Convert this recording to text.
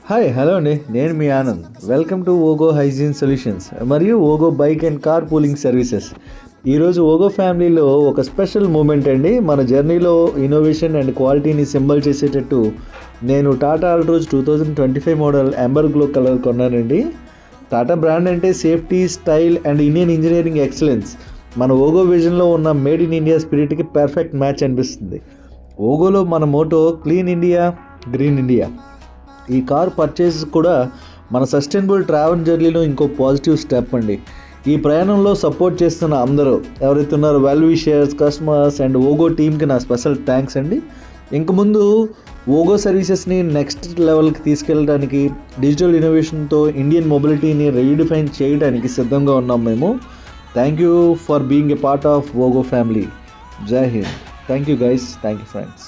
Hi hello అండి, నేను మీ Anand. Welcome to Ogo hygiene solutions మరియు Ogo bike and car pooling services. ఈరోజు ఓగో ఫ్యామిలీలో ఒక స్పెషల్ మూమెంట్ అండి. మన జర్నీలో ఇన్నోవేషన్ అండ్ క్వాలిటీని సింబల్ చేసేటట్టు నేను Tata Altroz 2025 model amber glow colour కొన్నానండి. టాటా బ్రాండ్ అంటే safety, style and Indian engineering excellence. మన ఓగో విజన్లో ఉన్న మేడ్ ఇన్ ఇండియా స్పిరిట్కి పర్ఫెక్ట్ మ్యాచ్ అనిపిస్తుంది. ఓగోలో మన motto clean India, green India. ఈ కార్ పర్చేస్ కూడా మన సస్టైనబుల్ ట్రావెల్ జర్నీలో ఇంకో పాజిటివ్ స్టెప్ అండి. ఈ ప్రయాణంలో సపోర్ట్ చేస్తున్న అందరూ ఎవరైతే ఉన్నారో వెల్ విషర్స్, కస్టమర్స్ అండ్ ఓగో టీమ్కి నా స్పెషల్ థ్యాంక్స్ అండి. ఇంక ముందు ఓగో సర్వీసెస్ని నెక్స్ట్ లెవెల్కి తీసుకెళ్ళడానికి డిజిటల్ ఇన్నోవేషన్తో ఇండియన్ మొబిలిటీని రీడిఫైన్ చేయడానికి సిద్ధంగా ఉన్నాం మేము. Thank you for being a part of Ogo ఫ్యామిలీ. జై హింద్. Thank you guys. Thank you friends.